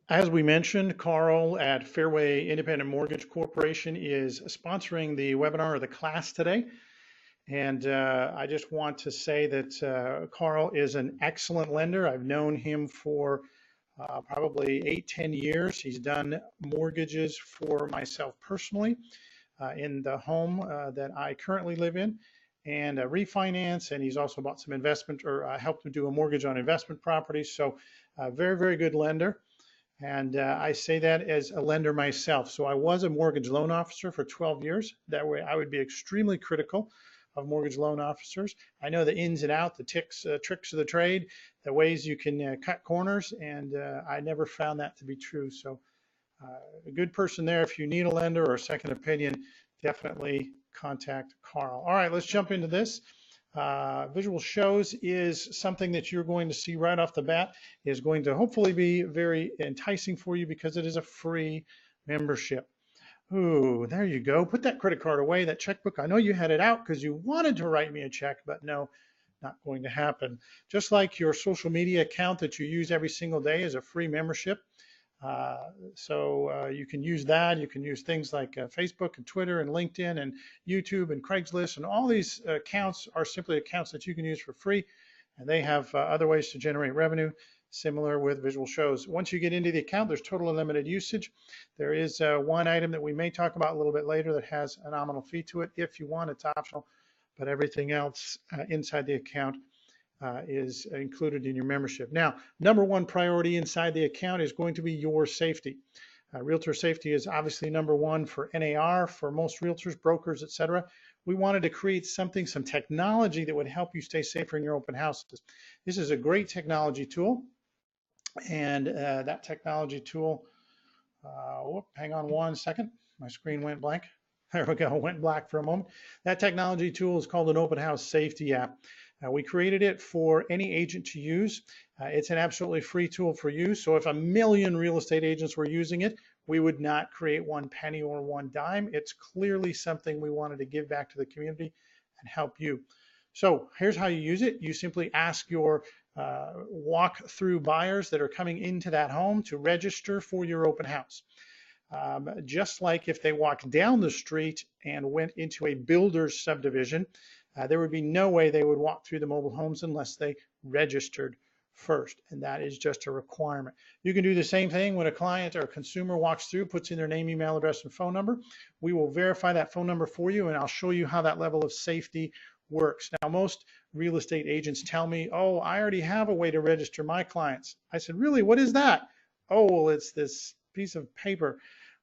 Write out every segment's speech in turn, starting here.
As we mentioned, Carl at Fairway Independent Mortgage Corporation is sponsoring the webinar or the class today. And I just want to say that Carl is an excellent lender. I've known him for probably 8, 10 years. He's done mortgages for myself personally in the home that I currently live in and refinance. And he's also bought some investment or helped him do a mortgage on investment properties. So very, very good lender. And I say that as a lender myself. So I was a mortgage loan officer for 12 years. That way I would be extremely critical of mortgage loan officers. I know the ins and outs, the tricks of the trade, the ways you can cut corners, and I never found that to be true. So a good person there. If you need a lender or a second opinion, definitely contact Carl. All right, let's jump into this. Visual Shows is something that you're going to see right off the bat, is going to hopefully be very enticing for you because it is a free membership. Ooh, there you go. Put that credit card away, that checkbook. I know you had it out because you wanted to write me a check, but no, not going to happen. Just like your social media account that you use every single day is a free membership. So you can use that. You can use things like Facebook and Twitter and LinkedIn and YouTube and Craigslist, and all these accounts are simply accounts that you can use for free, and they have other ways to generate revenue, similar with Visual Shows. Once you get into the account, there's total unlimited usage. There is one item that we may talk about a little bit later that has a nominal fee to it. If you want, it's optional, but everything else inside the account is included in your membership. Now, number one priority inside the account is going to be your safety. Realtor safety is obviously number one for NAR, for most realtors, brokers, etc. We wanted to create something, some technology that would help you stay safer in your open houses. This is a great technology tool, and that technology tool, hang on one second, my screen went blank. There we go, went black for a moment. That technology tool is called an Open House Safety app. We created it for any agent to use. It's an absolutely free tool for you. So if 1 million real estate agents were using it, we would not create 1 penny or 1 dime. It's clearly something we wanted to give back to the community and help you. So here's how you use it. You simply ask your walk-through buyers that are coming into that home to register for your open house. Just like if they walked down the street and went into a builder's subdivision, there would be no way they would walk through the mobile homes unless they registered first, and that is just a requirement. You can do the same thing when a client or a consumer walks through, puts in their name, email address, and phone number. We will verify that phone number for you, and I'll show you how that level of safety works. Now, most real estate agents tell me, oh, I already have a way to register my clients. I said, really, what is that? Oh, well, it's this piece of paper.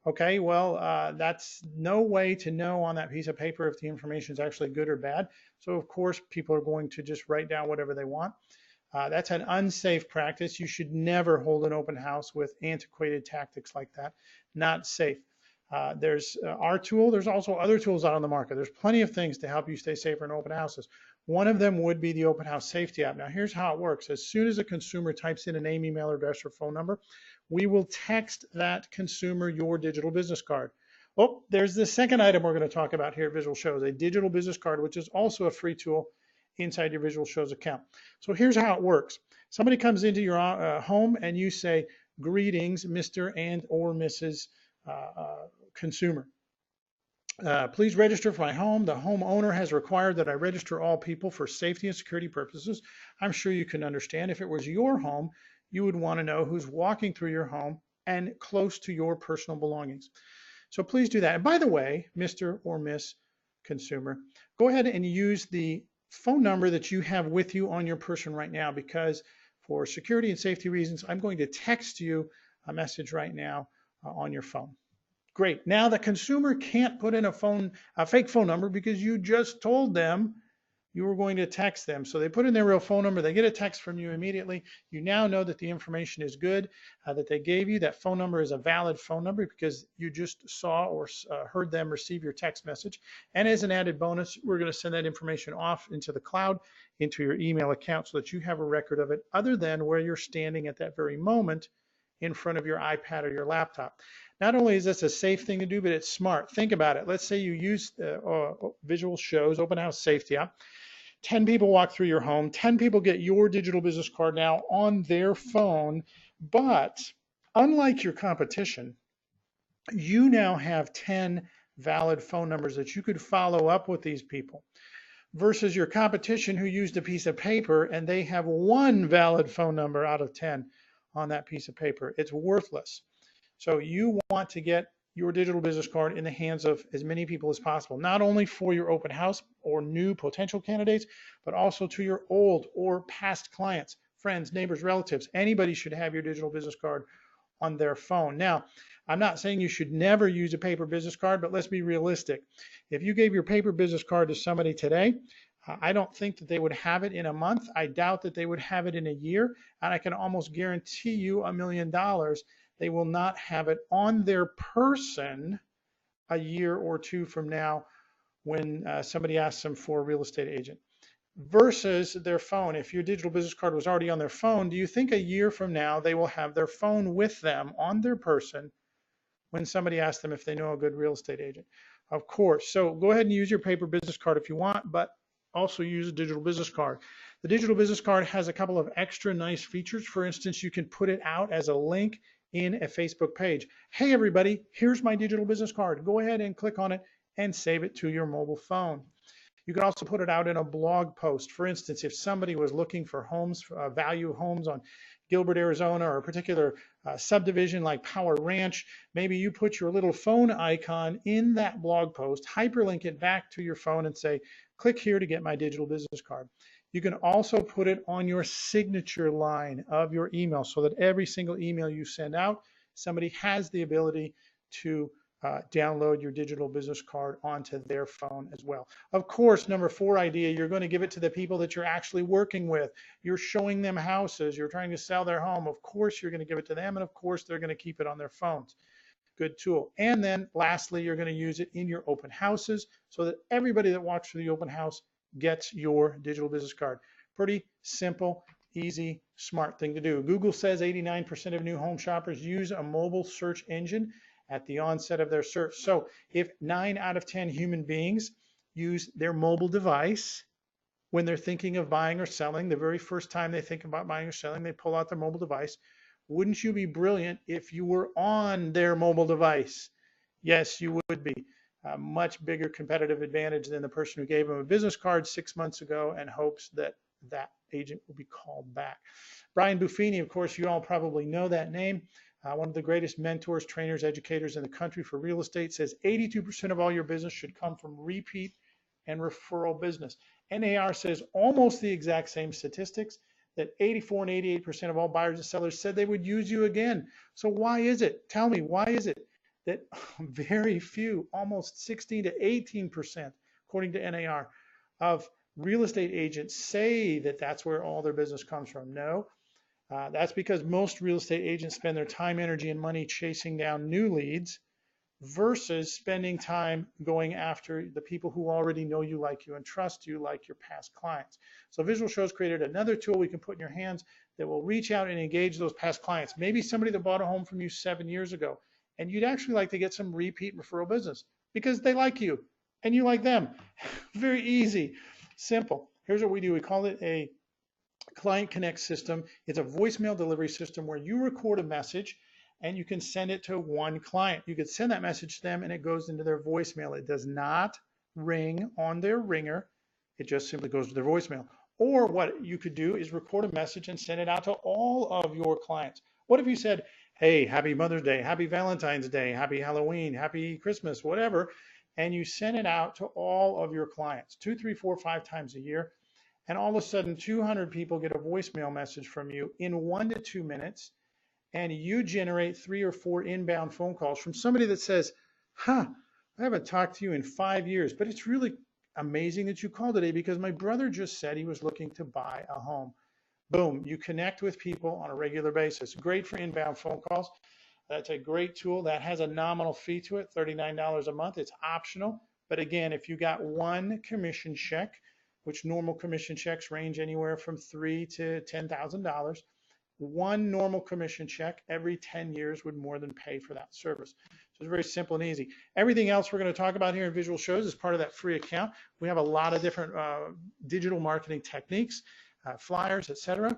Okay, well, that's no way to know on that piece of paper if the information is actually good or bad. So of course, people are going to just write down whatever they want. That's an unsafe practice. You should never hold an open house with antiquated tactics like that. Not safe. There's our tool. There's also other tools out on the market. There's plenty of things to help you stay safer in open houses. One of them would be the Open House Safety app. Now, here's how it works. As soon as a consumer types in a name, email address, or phone number, we will text that consumer your digital business card. Oh, there's the second item we're going to talk about here at Visual Shows, a digital business card, which is also a free tool inside your Visual Shows account. So here's how it works. Somebody comes into your home and you say, greetings, Mr. and or Mrs. Consumer. Please register for my home. The homeowner has required that I register all people for safety and security purposes. I'm sure you can understand if it was your home, you would want to know who's walking through your home and close to your personal belongings. So please do that. And by the way, Mr. or Miss Consumer, go ahead and use the phone number that you have with you on your person right now, because for security and safety reasons, I'm going to text you a message right now on your phone. Great. Now the consumer can't put in a fake phone number because you just told them you were going to text them. So they put in their real phone number, they get a text from you immediately. You now know that the information is good, that they gave you. That phone number is a valid phone number because you just saw or heard them receive your text message. And as an added bonus, we're going to send that information off into the cloud, into your email account, so that you have a record of it other than where you're standing at that very moment in front of your iPad or your laptop. Not only is this a safe thing to do, but it's smart. Think about it. Let's say you use Visual Shows, Open House Safety app. 10 people walk through your home. 10 people get your digital business card now on their phone, but Unlike your competition, you now have 10 valid phone numbers that you could follow up with these people versus your competition who used a piece of paper and they have one valid phone number out of 10 on that piece of paper. It's worthless. So you want to get your digital business card in the hands of as many people as possible, not only for your open house or new potential candidates, but also to your old or past clients, friends, neighbors, relatives. Anybody should have your digital business card on their phone. Now, I'm not saying you should never use a paper business card, but let's be realistic. If you gave your paper business card to somebody today, I don't think that they would have it in a month. I doubt that they would have it in a year. And I can almost guarantee you $1 million they will not have it on their person a year or two from now when somebody asks them for a real estate agent versus their phone. If your digital business card was already on their phone, do you think a year from now they will have their phone with them on their person when somebody asks them if they know a good real estate agent? Of course. So go ahead and use your paper business card if you want, but also use a digital business card. The digital business card has a couple of extra nice features. For instance, you can put it out as a link in a Facebook page. Hey everybody, here's my digital business card. Go ahead and click on it and save it to your mobile phone. You can also put it out in a blog post. For instance, if somebody was looking for homes, value homes on Gilbert, Arizona, or a particular subdivision like Power Ranch, maybe you put your little phone icon in that blog post, hyperlink it back to your phone and say, click here to get my digital business card. You can also put it on your signature line of your email so that every single email you send out, somebody has the ability to download your digital business card onto their phone as well. Of course, number 4 idea, you're going to give it to the people that you're actually working with. You're showing them houses. You're trying to sell their home. Of course, you're going to give it to them. And of course, they're going to keep it on their phones. Good tool. And then lastly, you're going to use it in your open houses so that everybody that walks through the open house gets your digital business card. Pretty simple, easy, smart thing to do. Google says 89% of new home shoppers use a mobile search engine at the onset of their search. So if 9 out of 10 human beings use their mobile device when they're thinking of buying or selling, the very first time they think about buying or selling, they pull out their mobile device. Wouldn't you be brilliant if you were on their mobile device? Yes, you would be. A much bigger competitive advantage than the person who gave them a business card 6 months ago and hopes that that agent will be called back. Brian Buffini, of course, you all probably know that name. One of the greatest mentors, trainers, educators in the country for real estate, says 82% of all your business should come from repeat and referral business. NAR says almost the exact same statistics, that 84 and 88% of all buyers and sellers said they would use you again. So why is it? Tell me, why is it that very few, almost 16 to 18%, according to NAR, of real estate agents say that that's where all their business comes from? No, that's because most real estate agents spend their time, energy, and money chasing down new leads versus spending time going after the people who already know you, like you, and trust you, like your past clients. So Visual Show's created another tool we can put in your hands that will reach out and engage those past clients. Maybe somebody that bought a home from you 7 years ago, and you'd actually like to get some repeat referral business because they like you and you like them. Very easy, simple. Here's what we do. We call it a Client Connect system. It's a voicemail delivery system where you record a message and you can send it to one client. You could send that message to them and it goes into their voicemail. It does not ring on their ringer. It just simply goes to their voicemail. Or what you could do is record a message and send it out to all of your clients. What if you said, hey, happy Mother's Day, happy Valentine's Day, happy Halloween, happy Christmas, whatever, and you send it out to all of your clients 2, 3, 4, 5 times a year. And all of a sudden 200 people get a voicemail message from you in 1 to 2 minutes. And you generate 3 or 4 inbound phone calls from somebody that says, I haven't talked to you in 5 years, but it's really amazing that you called today because my brother just said he was looking to buy a home. Boom, you connect with people on a regular basis. Great for inbound phone calls. That's a great tool. That has a nominal fee to it, $39 a month. It's optional. But again, if you got one commission check, which normal commission checks range anywhere from $3,000 to $10,000, one normal commission check every 10 years would more than pay for that service. So it's very simple and easy. Everything else we're going to talk about here in Visual Shows is part of that free account. We have a lot of different digital marketing techniques, flyers, etc.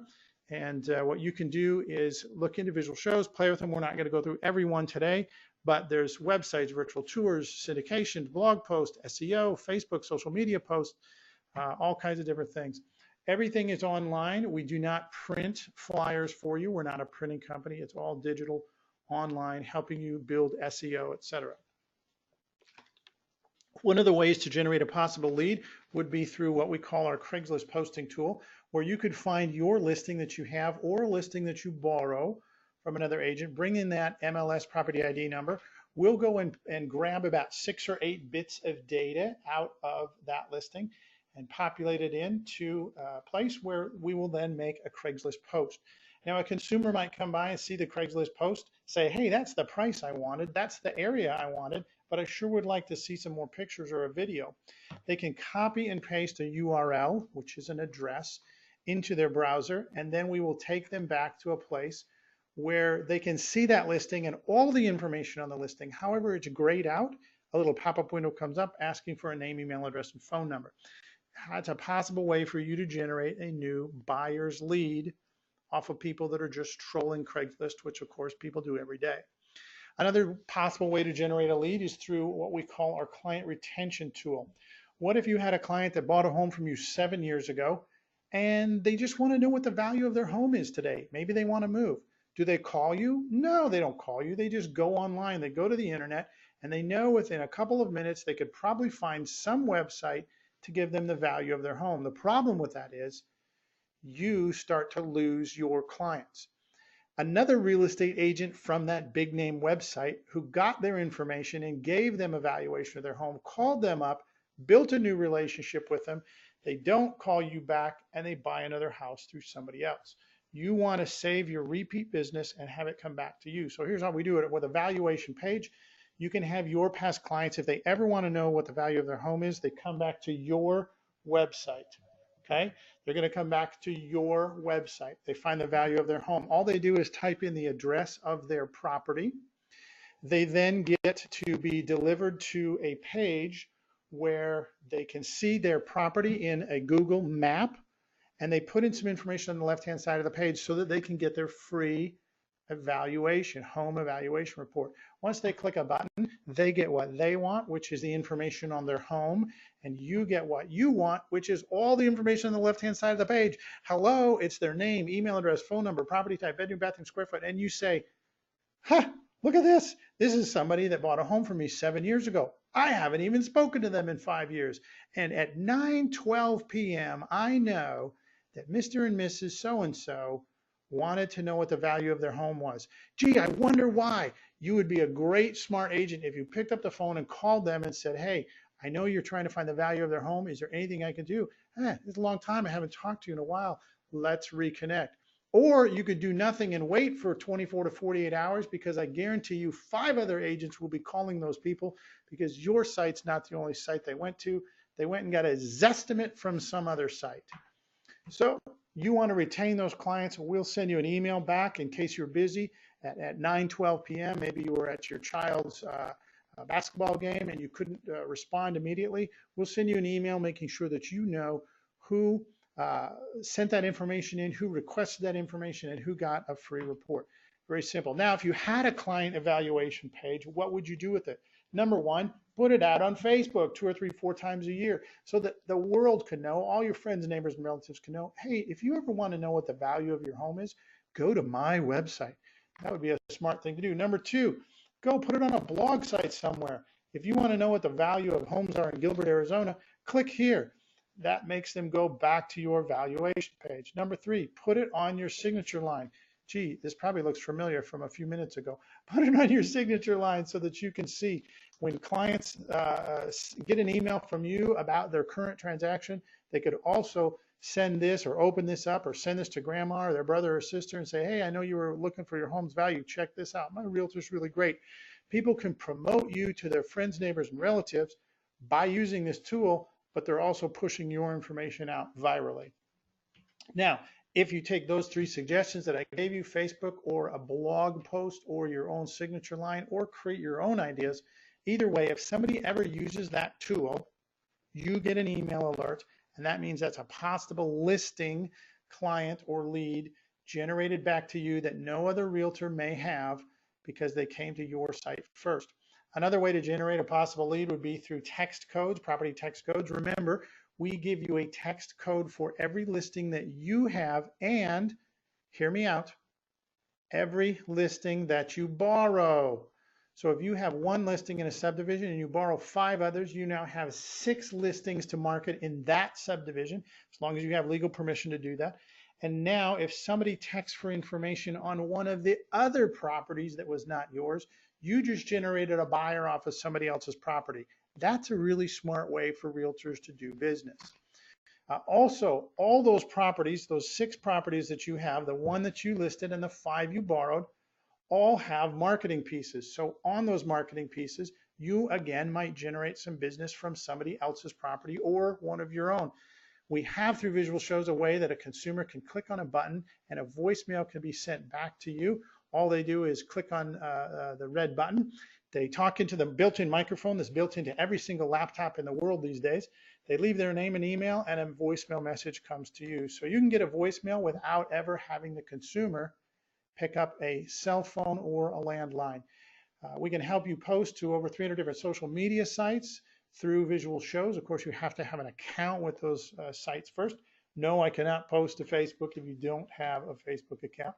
And what you can do is look individual shows, play with them. We're not going to go through every one today, but there's websites, virtual tours, syndication, blog posts, SEO, Facebook, social media posts, all kinds of different things. Everything is online. We do not print flyers for you. We're not a printing company. It's all digital, online, helping you build SEO, etc. One of the ways to generate a possible lead would be through what we call our Craigslist posting tool, where you could find your listing that you have or a listing that you borrow from another agent, bring in that MLS property ID number. We'll go and grab about 6 or 8 bits of data out of that listing and populate it into a place where we will then make a Craigslist post. Now, a consumer might come by and see the Craigslist post, say, hey, that's the price I wanted, that's the area I wanted, but I sure would like to see some more pictures or a video. They can copy and paste a URL, which is an address, into their browser, and then we will take them back to a place where they can see that listing and all the information on the listing. However, it's grayed out. A little pop-up window comes up asking for a name, email address, and phone number. That's a possible way for you to generate a new buyer's lead off of people that are just trolling Craigslist, which of course people do every day. Another possible way to generate a lead is through what we call our client retention tool. What if you had a client that bought a home from you 7 years ago and they just want to know what the value of their home is today? Maybe they want to move. Do they call you? No, they don't call you. They just go online. They go to the internet and they know within a couple of minutes they could probably find some website to give them the value of their home. The problem with that is you start to lose your clients. Another real estate agent from that big name website who got their information and gave them a valuation of their home, called them up, built a new relationship with them. They don't call you back and they buy another house through somebody else. You want to save your repeat business and have it come back to you. So here's how we do it with a valuation page. You can have your past clients, if they ever want to know what the value of their home is, they come back to your website. Okay, they're going to come back to your website. They find the value of their home. All they do is type in the address of their property. They then get to be delivered to a page where they can see their property in a Google map, and they put in some information on the left-hand side of the page so that they can get their free evaluation, home evaluation report. Once they click a button, they get what they want, which is the information on their home, and you get what you want, which is all the information on the left-hand side of the page. Hello, it's their name, email address, phone number, property type, bedroom, bathroom, square foot, and you say, ha, look at this. This is somebody that bought a home from me 7 years ago. I haven't even spoken to them in 5 years. And at 9:12 p.m., I know that Mr. and Mrs. So-and-so wanted to know what the value of their home was. Gee, I wonder why. You would be a great smart agent if you picked up the phone and called them and said, hey, I know you're trying to find the value of their home. Is there anything I can do? It's a long time. I haven't talked to you in a while. Let's reconnect. Or you could do nothing and wait for 24 to 48 hours, because I guarantee you 5 other agents will be calling those people, because your site's not the only site they went to. They went and got a Zestimate from some other site. So you want to retain those clients. We'll send you an email back in case you're busy at 9:12 p.m. Maybe you were at your child's basketball game and you couldn't respond immediately. We'll send you an email making sure that you know who sent that information in, who requested that information, and who got a free report. Very simple. Now, if you had a client evaluation page, what would you do with it? Number one, put it out on Facebook 2 or 3, 4 times a year so that the world can know, all your friends, neighbors, and relatives can know, hey, if you ever want to know what the value of your home is, go to my website. That would be a smart thing to do. Number two, go put it on a blog site somewhere. If you want to know what the value of homes are in Gilbert, Arizona, click here. That makes them go back to your valuation page. Number three, put it on your signature line. Gee, this probably looks familiar from a few minutes ago. Put it on your signature line so that you can see when clients get an email from you about their current transaction. They could also send this or open this up or send this to grandma or their brother or sister and say, hey, I know you were looking for your home's value. Check this out. My realtor's really great. People can promote you to their friends, neighbors, and relatives by using this tool, but they're also pushing your information out virally. Now, if you take those 3 suggestions that I gave you, Facebook or a blog post or your own signature line, or create your own ideas, either way, if somebody ever uses that tool, you get an email alert, and that means that's a possible listing, client, or lead generated back to you that no other realtor may have because they came to your site first. Another way to generate a possible lead would be through text codes, property text codes. Remember, we give you a text code for every listing that you have, and hear me out, every listing that you borrow. So if you have one listing in a subdivision and you borrow 5 others, you now have 6 listings to market in that subdivision, as long as you have legal permission to do that. And now if somebody texts for information on one of the other properties that was not yours, you just generated a buyer off of somebody else's property. That's a really smart way for realtors to do business. Also, all those properties, those 6 properties that you have, the one that you listed and the 5 you borrowed, all have marketing pieces. So on those marketing pieces, you again might generate some business from somebody else's property or one of your own. We have through Visual Shows a way that a consumer can click on a button and a voicemail can be sent back to you. All they do is click on the red button. They talk into the built-in microphone that's built into every single laptop in the world these days. They leave their name and email, and a voicemail message comes to you. So you can get a voicemail without ever having the consumer pick up a cell phone or a landline. We can help you post to over 300 different social media sites through Visual Shows. Of course, you have to have an account with those sites first. No, I cannot post to Facebook if you don't have a Facebook account.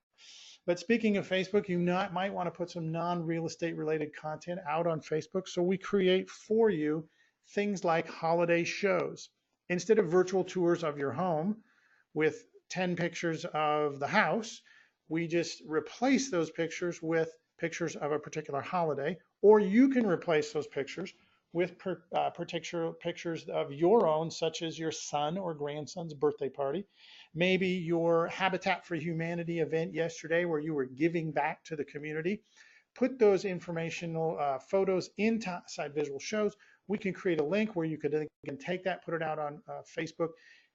But speaking of Facebook, you might want to put some non-real estate related content out on Facebook. So we create for you things like holiday shows. Instead of virtual tours of your home with 10 pictures of the house, we just replace those pictures with pictures of a particular holiday, or you can replace those pictures with particular pictures of your own, such as your son or grandson's birthday party, maybe your Habitat for Humanity event yesterday where you were giving back to the community. Put those informational photos inside Visual Shows. We can create a link where you can take that, put it out on Facebook.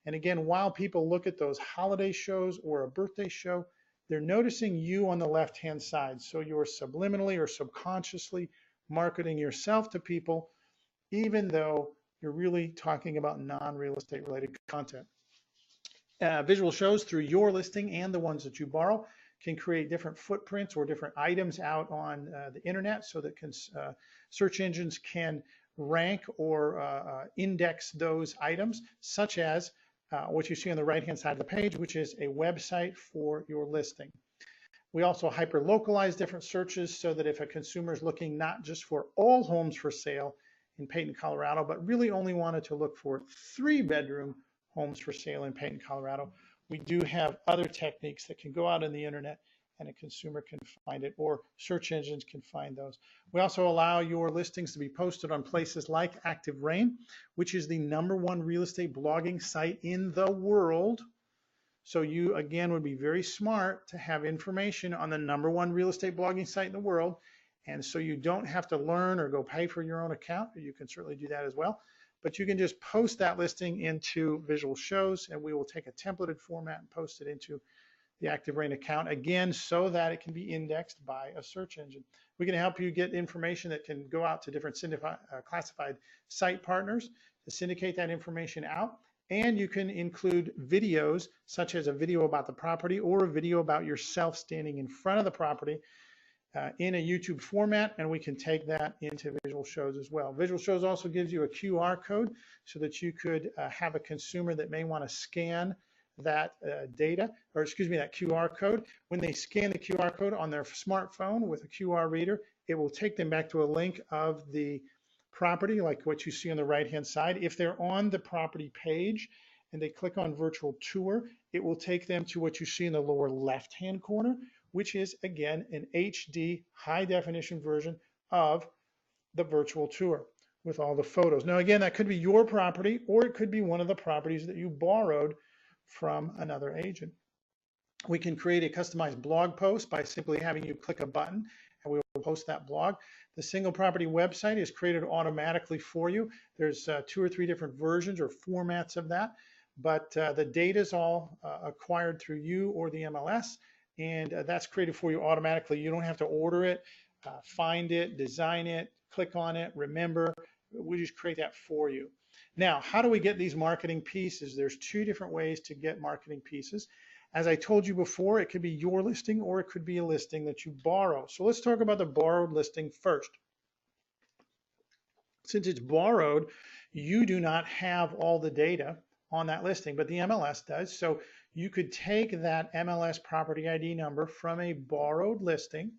And again, while people look at those holiday shows or a birthday show, they're noticing you on the left-hand side. So you're subliminally or subconsciously marketing yourself to people, even though you're really talking about non-real estate related content. Visual Shows through your listing and the ones that you borrow can create different footprints or different items out on the internet so that search engines can rank or index those items, such as what you see on the right-hand side of the page, which is a website for your listing. We also hyper-localize different searches so that if a consumer is looking not just for all homes for sale in Peyton, Colorado, but really only wanted to look for 3-bedroom homes for sale in Peyton, Colorado, we do have other techniques that can go out on the internet and a consumer can find it, or search engines can find those. We also allow your listings to be posted on places like Active Rain, which is the #1 real estate blogging site in the world. So you, again, would be very smart to have information on the #1 real estate blogging site in the world. And so you don't have to learn or go pay for your own account. You can certainly do that as well. But you can just post that listing into Visual Shows, and we will take a templated format and post it into the Active Rain account, again, so that it can be indexed by a search engine. We can help you get information that can go out to different classified site partners to syndicate that information out. And you can include videos, such as a video about the property or a video about yourself standing in front of the property in a YouTube format, and we can take that into Visual Shows as well. Visual Shows also gives you a QR code so that you could have a consumer that may want to scan that that QR code. When they scan the QR code on their smartphone with a QR reader, it will take them back to a link of the property, like what you see on the right-hand side. If they're on the property page and they click on Virtual Tour, it will take them to what you see in the lower left-hand corner, which is, again, an HD high-definition version of the Virtual Tour with all the photos. Now, again, that could be your property, or it could be one of the properties that you borrowed from another agent. We can create a customized blog post by simply having you click a button, and we will post that blog. The single property website is created automatically for you. There's 2 or 3 different versions or formats of that, but the data is all acquired through you or the MLS, and that's created for you automatically. You don't have to order it, find it, design it, click on it, remember. We just create that for you. Now, how do we get these marketing pieces? There's 2 different ways to get marketing pieces. As I told you before, it could be your listing or it could be a listing that you borrow. So let's talk about the borrowed listing first. Since it's borrowed, you do not have all the data on that listing, but the MLS does. So you could take that MLS property ID number from a borrowed listing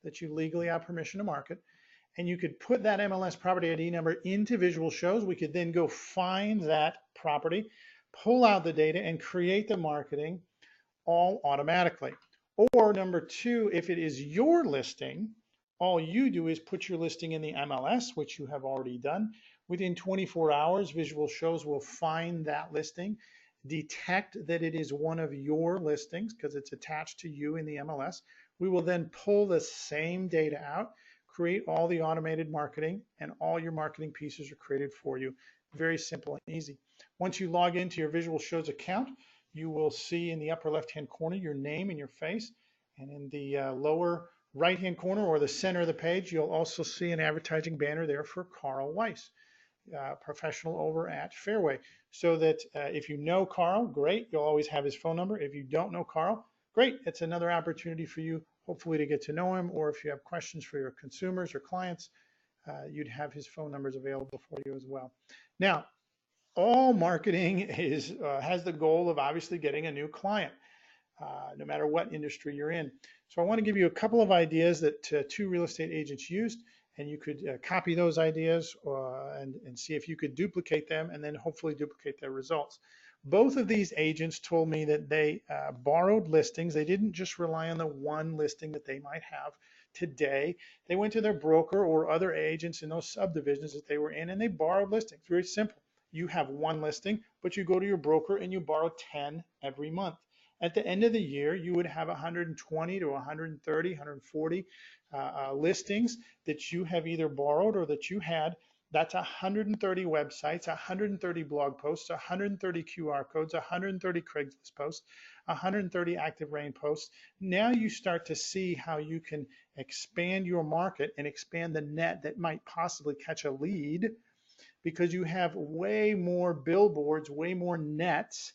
that you legally have permission to market, and you could put that MLS property ID number into Visual Shows. We could then go find that property, pull out the data, and create the marketing all automatically. Or number two, if it is your listing, all you do is put your listing in the MLS, which you have already done. Within 24 hours, Visual Shows will find that listing, detect that it is one of your listings because it's attached to you in the MLS. We will then pull the same data out, create all the automated marketing, and all your marketing pieces are created for you. Very simple and easy. Once you log into your Visual Shows account, you will see in the upper left-hand corner your name and your face, and in the lower right-hand corner or the center of the page, you'll also see an advertising banner there for Carl Weiss, professional over at Fairway. So that if you know Carl, great, you'll always have his phone number. If you don't know Carl, great, it's another opportunity for you, hopefully, to get to know him, or if you have questions for your consumers or clients, you'd have his phone numbers available for you as well. Now, all marketing has the goal of obviously getting a new client, no matter what industry you're in. So I want to give you a couple of ideas that two real estate agents used, and you could copy those ideas and see if you could duplicate them and then hopefully duplicate their results. Both of these agents told me that they borrowed listings. They didn't just rely on the one listing that they might have today. They went to their broker or other agents in those subdivisions that they were in, and they borrowed listings. Very simple. You have one listing, but you go to your broker and you borrow 10 every month. At the end of the year, you would have 120 to 130, 140 listings that you have either borrowed or that you had. That's 130 websites, 130 blog posts, 130 QR codes, 130 Craigslist posts, 130 Active Rain posts. Now you start to see how you can expand your market and expand the net that might possibly catch a lead, because you have way more billboards, way more nets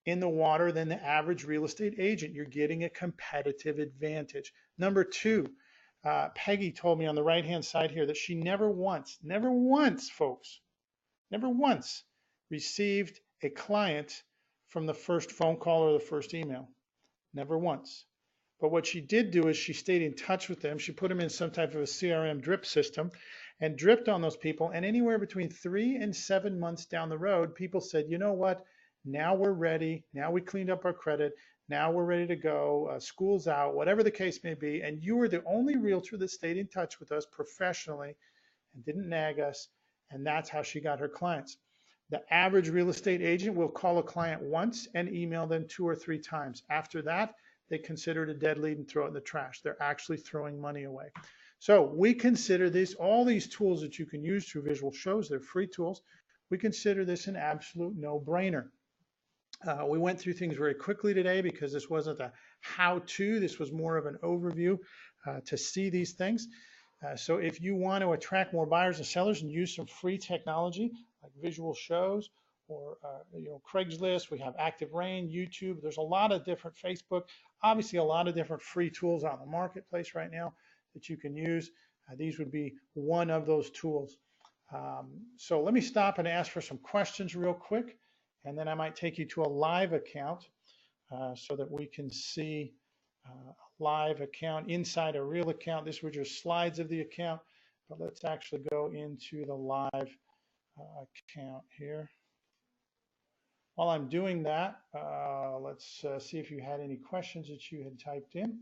in the water than the average real estate agent. You're getting a competitive advantage. Number two, Peggy told me on the right-hand side here that she never once, folks, never once received a client from the first phone call or the first email. Never once. But what she did do is she stayed in touch with them. She put them in some type of a CRM drip system and dripped on those people. And anywhere between 3 and 7 months down the road, people said, you know what? Now we're ready. Now we cleaned up our credit. Now we're ready to go. School's out, whatever the case may be. And you were the only realtor that stayed in touch with us professionally and didn't nag us. And that's how she got her clients. The average real estate agent will call a client once and email them 2 or 3 times. After that, they consider it a dead lead and throw it in the trash. They're actually throwing money away. So we consider this, all these tools that you can use through Visual Shows, they're free tools. We consider this an absolute no-brainer. We went through things very quickly today because this wasn't a how-to, this was more of an overview to see these things. So if you want to attract more buyers and sellers and use some free technology like Visual Shows or Craigslist, we have Active Rain, YouTube, there's a lot of different, Facebook, obviously a lot of different free tools on the marketplace right now that you can use. These would be one of those tools. So let me stop and ask for some questions real quick, and then I might take you to a live account so that we can see a live account inside a real account. This were just slides of the account, but let's actually go into the live account here. While I'm doing that, let's see if you had any questions that you had typed in.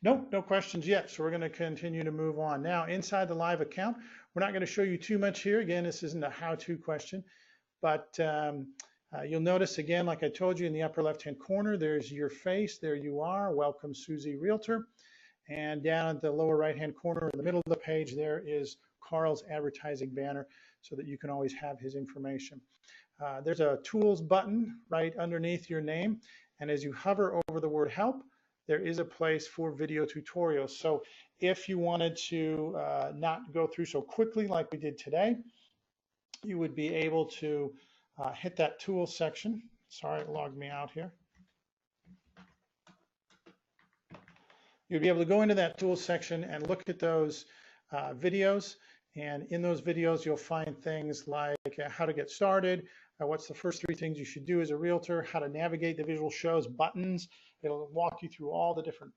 Nope, no questions yet. So we're going to continue to move on. Now, inside the live account, we're not going to show you too much here. Again, this isn't a how-to question, but you'll notice again, like I told you, in the upper left-hand corner, there's your face. There you are. Welcome, Susie Realtor. And down at the lower right-hand corner, in the middle of the page, there is Carl's advertising banner so that you can always have his information. There's a tools button right underneath your name. And as you hover over the word help, there is a place for video tutorials. So if you wanted to not go through so quickly like we did today, you would be able to hit that tools section Sorry, it logged me out here. You'll be able to go into that tools section and look at those videos. And in those videos, you'll find things like how to get started, what's the first 3 things you should do as a realtor, how to navigate the visual shows, buttons. It'll walk you through all the different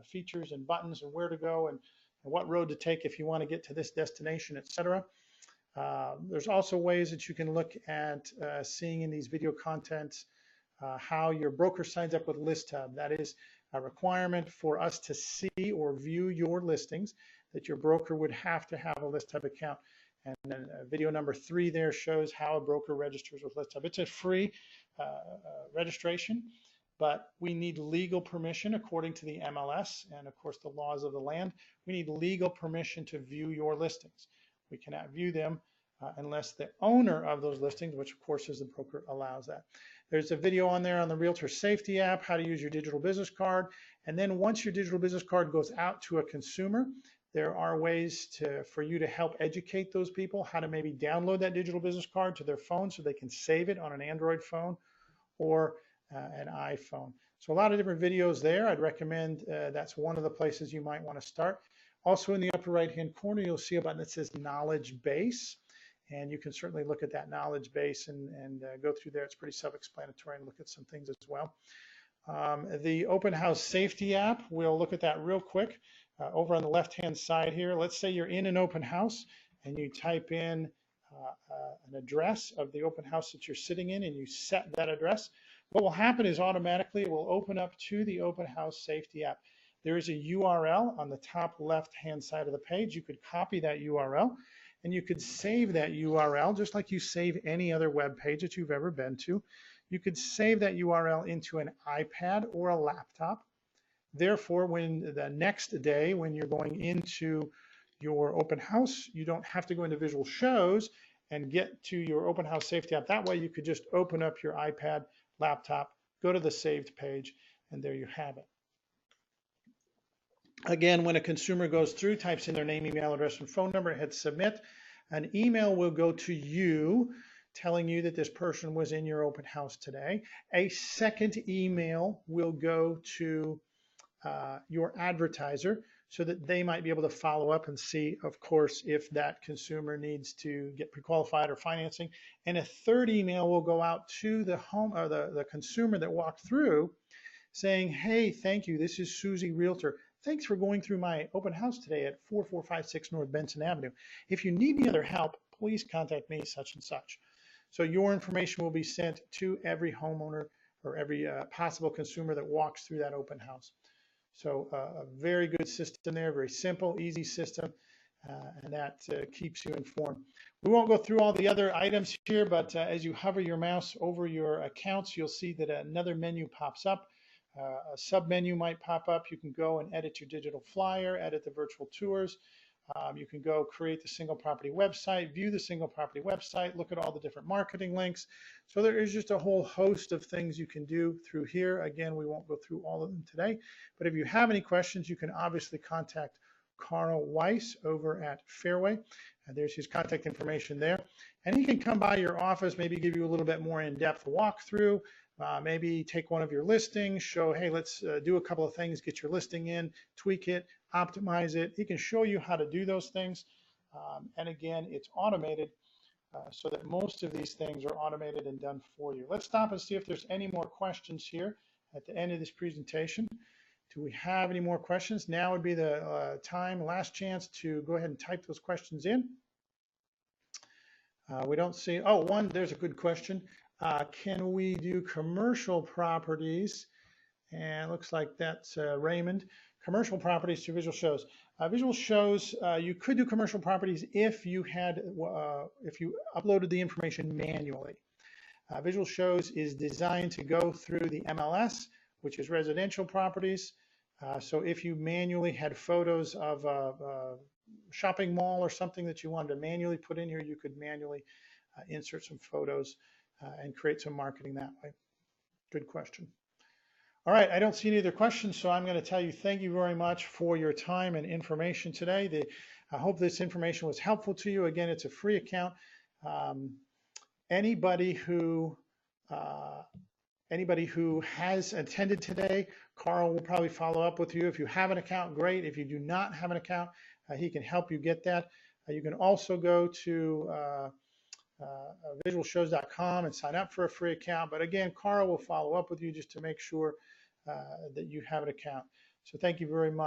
features and buttons and where to go and what road to take if you want to get to this destination, etc. There's also ways that you can look at seeing in these video contents how your broker signs up with ListHub. That is a requirement for us to see or view your listings, that your broker would have to have a ListHub account. And then video number 3 there shows how a broker registers with ListHub. It's a free registration, but we need legal permission according to the MLS and of course the laws of the land. We need legal permission to view your listings. We cannot view them unless the owner of those listings, which of course is the broker, allows that. There's a video on there on the Realtor Safety app, how to use your digital business card. And then once your digital business card goes out to a consumer, there are ways for you to help educate those people how to maybe download that digital business card to their phone so they can save it on an Android phone or an iPhone. So a lot of different videos there. I'd recommend that's one of the places you might want to start. Also in the upper right-hand corner, you'll see a button that says Knowledge Base. And you can certainly look at that knowledge base and go through there. It's pretty self-explanatory and look at some things as well. The Open House Safety app, we'll look at that real quick. Over on the left-hand side here, let's say you're in an open house and you type in an address of the open house that you're sitting in and you set that address. What will happen is automatically it will open up to the Open House Safety app. There is a URL on the top left-hand side of the page. You could copy that URL. And you could save that URL just like you save any other web page that you've ever been to. You could save that URL into an iPad or a laptop. Therefore, when the next day, when you're going into your open house, you don't have to go into visual shows and get to your Open House Safety app. That way you could just open up your iPad, laptop, go to the saved page, and there you have it. Again, when a consumer goes through, types in their name, email address, and phone number, hit submit, an email will go to you telling you that this person was in your open house today. A second email will go to your advertiser so that they might be able to follow up and see, of course, if that consumer needs to get pre-qualified or financing. And a third email will go out to the home or the consumer that walked through saying, hey, thank you, this is Susie Realtor. Thanks for going through my open house today at 4456 North Benson Avenue. If you need any other help, please contact me, such and such. So your information will be sent to every homeowner or every possible consumer that walks through that open house. So a very good system there, very simple, easy system, and that keeps you informed. We won't go through all the other items here, but as you hover your mouse over your accounts, you'll see that another menu pops up. A sub-menu might pop up. You can go and edit your digital flyer, edit the virtual tours. You can go create the single property website, view the single property website, look at all the different marketing links. So there is just a whole host of things you can do through here. Again, we won't go through all of them today, but if you have any questions, you can obviously contact Carl Weiss over at Fairway. There's his contact information there. And he can come by your office, maybe give you a little bit more in-depth walkthrough. Maybe take one of your listings, show, hey, let's do a couple of things, get your listing in, tweak it, optimize it. He can show you how to do those things. And again, it's automated so that most of these things are automated and done for you. Let's stop and see if there's any more questions here at the end of this presentation. Do we have any more questions? Now would be the last chance to go ahead and type those questions in. We don't see, there's a good question. Can we do commercial properties? And it looks like that's Raymond. Commercial properties to visual shows. Visual shows, you could do commercial properties if you had, if you uploaded the information manually. Visual shows is designed to go through the MLS, which is residential properties. So if you manually had photos of a shopping mall or something that you wanted to manually put in here, you could manually insert some photos and create some marketing that way. Good question. All right, I don't see any other questions, so I'm going to tell you thank you very much for your time and information today. I hope this information was helpful to you. Again, it's a free account. Anybody who Anybody who has attended today, Carl will probably follow up with you. If you have an account, great. If you do not have an account, he can help you get that. You can also go to visualshows.com and sign up for a free account. But again, Carl will follow up with you just to make sure that you have an account. So thank you very much.